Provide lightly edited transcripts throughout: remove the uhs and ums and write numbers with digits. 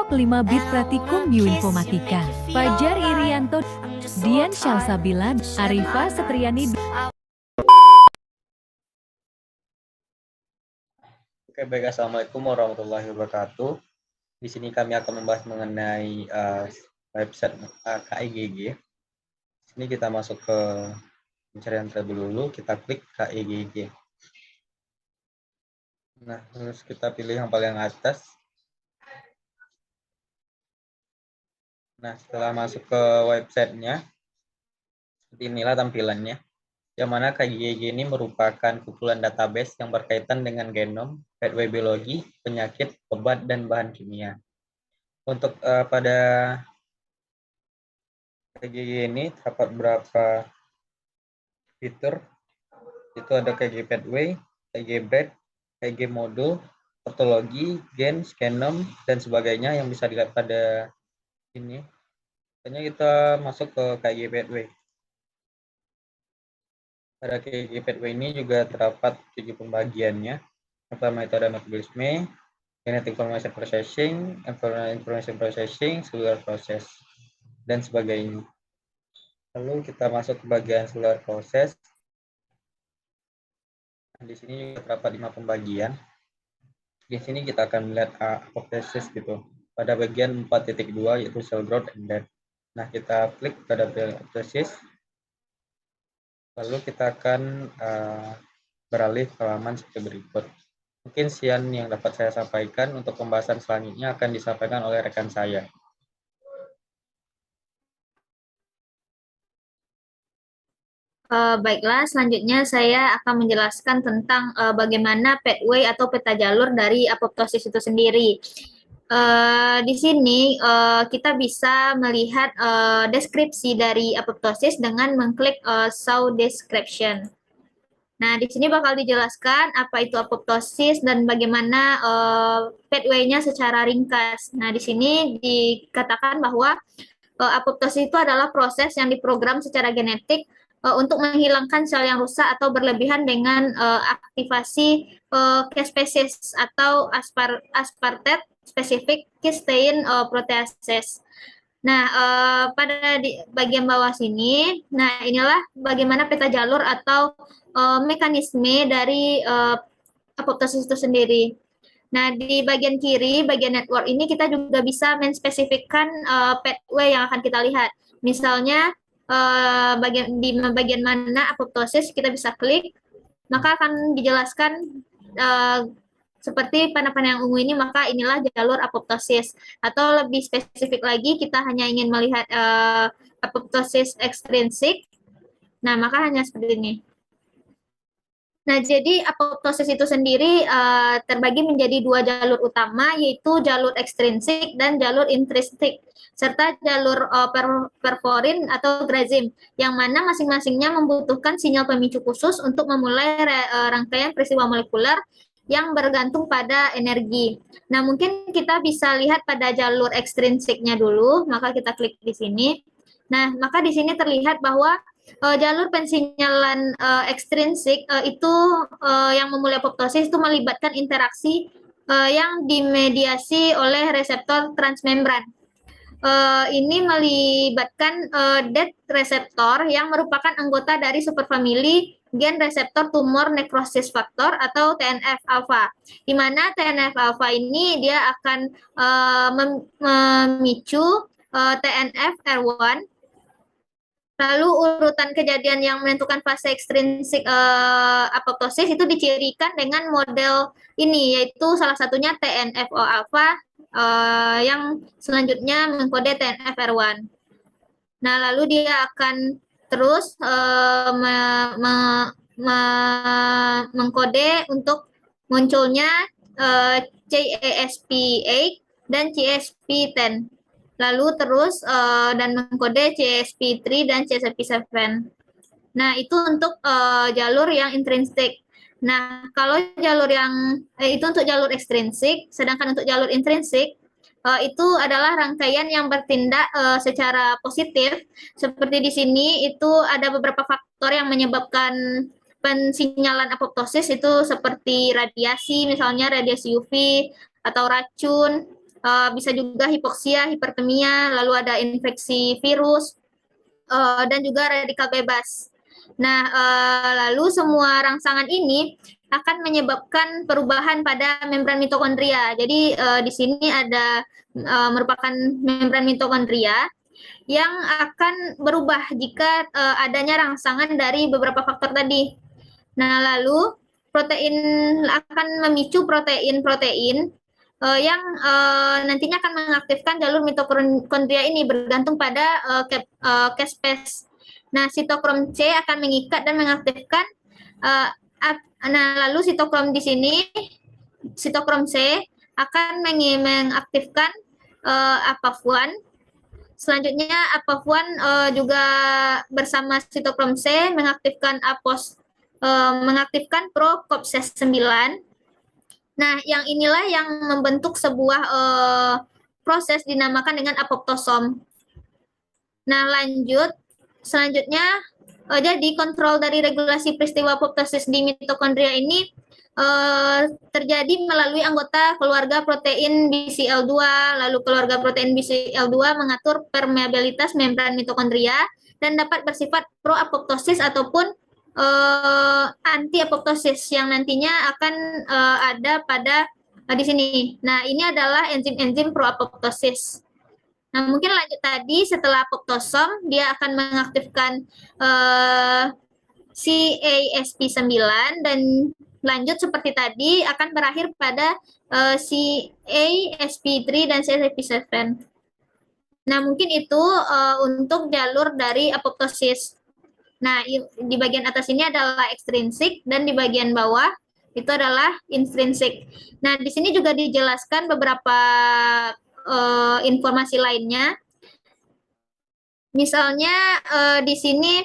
Top 5 Bit Pratikum Bioinformatika. Fajar Irianto, Dian Syalsabila, Arifa Setriani. Oke, baik. Assalamualaikum warahmatullahi wabarakatuh. Di sini kami akan membahas mengenai website KIGG. Di sini kita masuk ke pencarian terlebih dulu, kita klik KIGG. Nah, terus kita pilih yang paling atas. Nah, setelah masuk ke websitenya, seperti inilah tampilannya. Yang mana KIGG ini merupakan kumpulan database yang berkaitan dengan genom, pathway biologi, penyakit, obat, dan bahan kimia. Untuk pada KIGG ini terdapat beberapa fitur. Itu ada KIGG pathway, KIGG bread, KIGG modul, patologi, gen, genom, dan sebagainya yang bisa dilihat pada ini. Selanjutnya kita masuk ke KIGG pathway. Pada KIGG pathway ini juga terdapat 7 pembagiannya. Yang pertama itu ada metabolisme, genetic information processing, information processing, cellular process, dan sebagainya. Lalu kita masuk ke bagian cellular process. Di sini juga terdapat 5 pembagian. Di sini kita akan melihat apoptosis gitu. Pada bagian 4.2 yaitu cell growth and death. Nah, kita klik pada apoptosis. Lalu kita akan beralih ke halaman seperti berikut. Mungkin sekian yang dapat saya sampaikan. Untuk pembahasan selanjutnya akan disampaikan oleh rekan saya. Baiklah, selanjutnya saya akan menjelaskan tentang bagaimana pathway atau peta jalur dari apoptosis itu sendiri. Di sini kita bisa melihat deskripsi dari apoptosis dengan mengklik show description. Nah, di sini bakal dijelaskan apa itu apoptosis dan bagaimana pathway-nya secara ringkas. Nah, di sini dikatakan bahwa apoptosis itu adalah proses yang diprogram secara genetik untuk menghilangkan sel yang rusak atau berlebihan dengan aktivasi caspase atau aspartate specific cysteine proteases. Nah, pada bagian bawah sini, nah inilah bagaimana peta jalur atau mekanisme dari apoptosis itu sendiri. Nah, di bagian kiri, bagian network ini kita juga bisa menspesifikkan pathway yang akan kita lihat. Misalnya, di bagian mana apoptosis kita bisa klik, maka akan dijelaskan seperti panah-panah yang ungu ini, maka inilah jalur apoptosis. Atau lebih spesifik lagi, kita hanya ingin melihat apoptosis ekstrinsik, nah maka hanya seperti ini. Nah, jadi apoptosis itu sendiri terbagi menjadi 2 jalur utama, yaitu jalur ekstrinsik dan jalur intrinsik, serta jalur perforin atau grazim, yang mana masing-masingnya membutuhkan sinyal pemicu khusus untuk memulai rangkaian peristiwa molekuler yang bergantung pada energi. Nah, mungkin kita bisa lihat pada jalur ekstrinsiknya dulu, maka kita klik di sini. Nah, maka di sini terlihat bahwa jalur pensinyalan ekstrinsik itu yang memulai apoptosis itu melibatkan interaksi yang dimediasi oleh reseptor transmembran. Ini melibatkan DET reseptor yang merupakan anggota dari superfamili gen reseptor tumor necrosis factor atau TNF-alpha, di mana TNF-alpha ini dia akan memicu TNF-R1. Lalu urutan kejadian yang menentukan fase ekstrinsik apoptosis itu dicirikan dengan model ini, yaitu salah satunya TNFO-alpha yang selanjutnya mengkode TNF-R1. Nah, lalu dia akan terus mengkode untuk munculnya CASP8 dan CSP10. Lalu terus dan mengkode CSP3 dan CSP7. Nah, itu untuk jalur yang intrinsik. Nah, kalau jalur yang itu untuk jalur ekstrinsik, sedangkan untuk jalur intrinsik itu adalah rangkaian yang bertindak secara positif. Seperti di sini itu ada beberapa faktor yang menyebabkan pensinyalan apoptosis, itu seperti radiasi, misalnya radiasi UV atau racun. bisa juga hipoksia, hipertemia, lalu ada infeksi virus, dan juga radikal bebas. Nah, lalu semua rangsangan ini akan menyebabkan perubahan pada membran mitokondria. Jadi di sini ada merupakan membran mitokondria yang akan berubah jika adanya rangsangan dari beberapa faktor tadi. Nah, lalu protein akan memicu protein-protein yang nantinya akan mengaktifkan jalur mitokondria ini bergantung pada caspase. Nah, sitokrom C akan mengikat dan mengaktifkan. Nah, lalu sitokrom di sini, sitokrom C akan mengaktifkan APAF1. Selanjutnya APAF1 juga bersama sitokrom C mengaktifkan mengaktifkan pro-COP9. Nah, yang inilah yang membentuk sebuah proses dinamakan dengan apoptosom. Nah, selanjutnya jadi kontrol dari regulasi peristiwa apoptosis di mitokondria ini terjadi melalui anggota keluarga protein BCL2, lalu keluarga protein BCL2 mengatur permeabilitas membran mitokondria dan dapat bersifat pro-apoptosis ataupun anti apoptosis yang nantinya akan ada pada di sini. Nah, ini adalah enzim-enzim pro-apoptosis. Nah, mungkin lanjut tadi setelah apoptosom dia akan mengaktifkan CASP9 dan lanjut seperti tadi akan berakhir pada CASP3 dan CASP7. Nah, mungkin itu untuk jalur dari apoptosis. Nah, di bagian atas ini adalah ekstrinsik dan di bagian bawah itu adalah intrinsik. Nah, di sini juga dijelaskan beberapa informasi lainnya. Misalnya di sini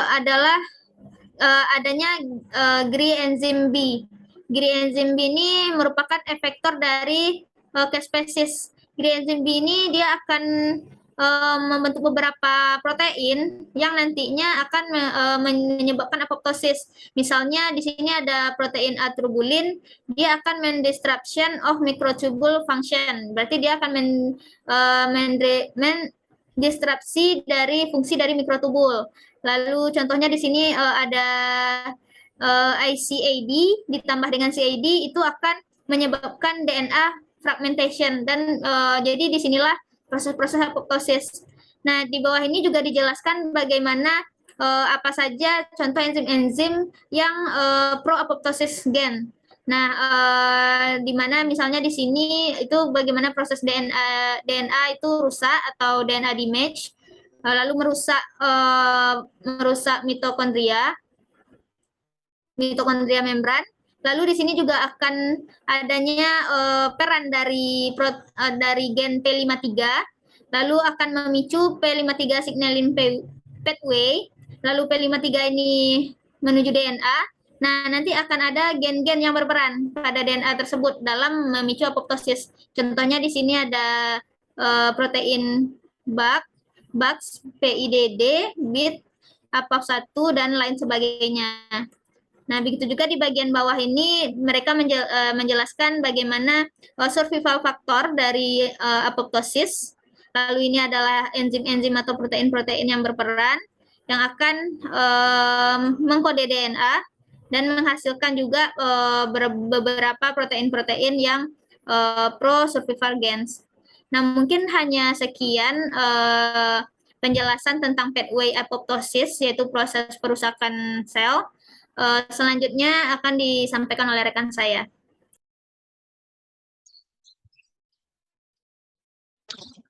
adalah adanya GRI enzim B. GRI enzim B ini merupakan efektor dari caspases. GRI enzim B ini dia akan membentuk beberapa protein yang nantinya akan menyebabkan apoptosis. Misalnya di sini ada protein atrubulin, dia akan mendisruption of microtubule function. Berarti dia akan disrupsi dari fungsi dari mikrotubul. Lalu contohnya di sini ada ICAD ditambah dengan CAD itu akan menyebabkan DNA fragmentation dan jadi disinilah proses-proses apoptosis. Nah, di bawah ini juga dijelaskan bagaimana apa saja contoh enzim-enzim yang pro-apoptosis gen. Nah, di mana misalnya di sini itu bagaimana proses DNA itu rusak atau DNA damage, lalu merusak mitokondria membran. Lalu di sini juga akan adanya peran dari gen P53, lalu akan memicu P53 signalin pathway, lalu P53 ini menuju DNA. Nah, nanti akan ada gen-gen yang berperan pada DNA tersebut dalam memicu apoptosis. Contohnya di sini ada protein BAX, PIDD, BIT, APAF1, dan lain sebagainya. Nah, begitu juga di bagian bawah ini mereka menjelaskan bagaimana survival faktor dari apoptosis. Lalu ini adalah enzim-enzim atau protein-protein yang berperan yang akan mengkode DNA dan menghasilkan juga beberapa protein-protein yang pro survival gens. Nah, mungkin hanya sekian penjelasan tentang pathway apoptosis, yaitu proses perusakan sel. Selanjutnya akan disampaikan oleh rekan saya.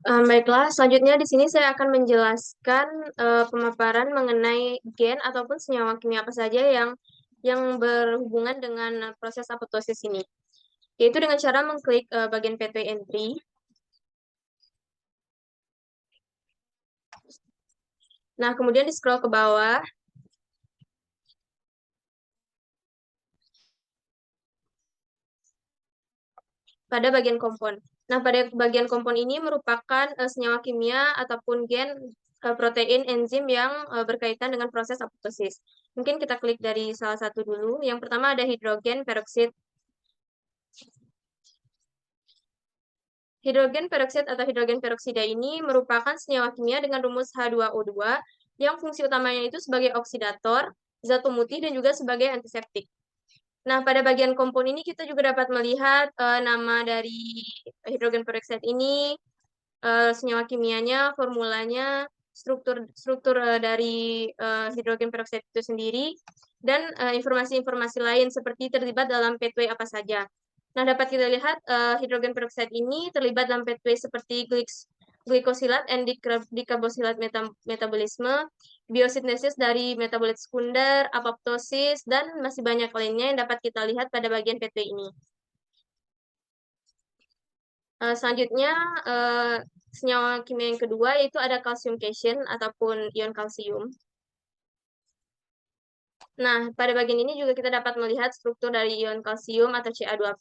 Baiklah, selanjutnya di sini saya akan menjelaskan pemaparan mengenai gen ataupun senyawa kimia apa saja yang berhubungan dengan proses apoptosis ini, yaitu dengan cara mengklik bagian pathway entry. Nah, kemudian di scroll ke bawah. Pada bagian kompon. Nah, pada bagian kompon ini merupakan senyawa kimia ataupun gen protein enzim yang berkaitan dengan proses apoptosis. Mungkin kita klik dari salah satu dulu. Yang pertama ada hidrogen peroksid. Hidrogen peroksida atau hidrogen peroksida ini merupakan senyawa kimia dengan rumus H2O2 yang fungsi utamanya itu sebagai oksidator, zat pemutih, dan juga sebagai antiseptik. Nah, pada bagian kompon ini kita juga dapat melihat nama dari hidrogen peroksida ini, senyawa kimianya, formulanya, struktur dari hidrogen peroksida itu sendiri, dan informasi-informasi lain seperti terlibat dalam pathway apa saja. Nah, dapat kita lihat hidrogen peroksida ini terlibat dalam pathway seperti glikosilat and dekarboksilat metabolisme, biosintesis dari metabolit sekunder, apoptosis, dan masih banyak lainnya yang dapat kita lihat pada bagian pathway ini. Selanjutnya, senyawa kimia yang kedua yaitu ada calcium cation ataupun ion kalsium. Nah, pada bagian ini juga kita dapat melihat struktur dari ion kalsium atau Ca2+,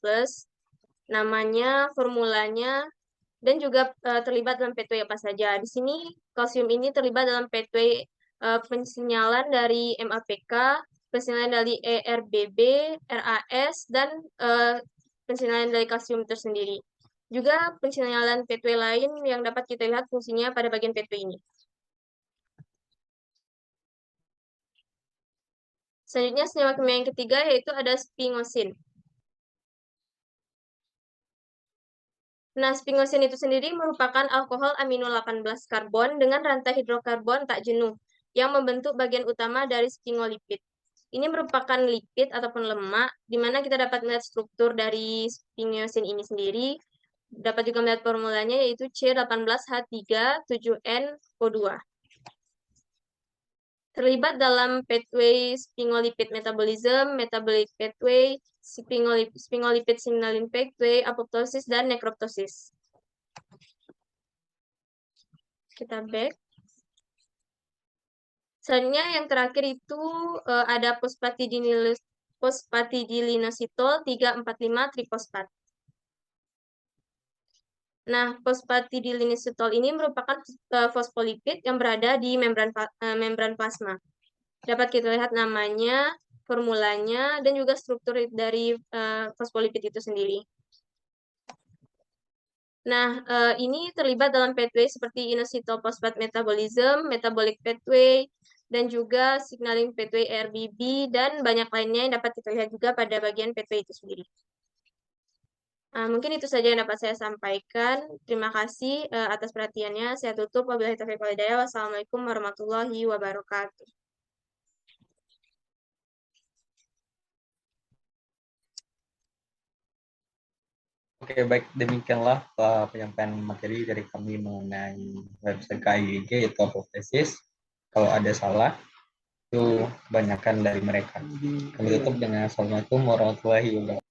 namanya, formulanya, dan juga terlibat dalam pathway apa saja. Di sini kalsium ini terlibat dalam pathway pensinyalan dari MAPK, pensinyalan dari ERBB, RAS, dan pensinyalan dari kalsium tersendiri. Juga pensinyalan pathway lain yang dapat kita lihat fungsinya pada bagian pathway ini. Selanjutnya senyawa kimia yang ketiga yaitu ada sphingosine. Nah, sphingosine itu sendiri merupakan alkohol amino 18 karbon dengan rantai hidrokarbon tak jenuh yang membentuk bagian utama dari sphingolipid. Ini merupakan lipid ataupun lemak, di mana kita dapat melihat struktur dari sphingosine ini sendiri. Dapat juga melihat formulanya yaitu C18H3-7NO2. Terlibat dalam pathway sphingolipid metabolism, metabolic pathway, sphingolipid signaling pathway, apoptosis, dan nekroptosis. Kita back. Selanjutnya yang terakhir itu ada fosfatidilinositol 3,4,5 trifosfat. Nah, fosfatidilinositol ini merupakan fosfolipid yang berada di membran plasma. Dapat kita lihat namanya, formulanya, dan juga struktur dari fosfolipid itu sendiri. Nah, ini terlibat dalam pathway seperti inositol fosfat metabolism, metabolic pathway, dan juga signaling pathway RBB, dan banyak lainnya yang dapat kita lihat juga pada bagian pathway itu sendiri. Mungkin itu saja yang dapat saya sampaikan. Terima kasih atas perhatiannya. Saya tutup. Wabillahi taufiq wal hidayah. Wassalamualaikum warahmatullahi wabarakatuh. Oke, baik. Demikianlah penyampaian materi dari kami mengenai website KIGG, yaitu Apoptosis. Kalau ada salah, itu kebanyakan dari mereka. Kami tutup dengan Assalamualaikum warahmatullahi wabarakatuh.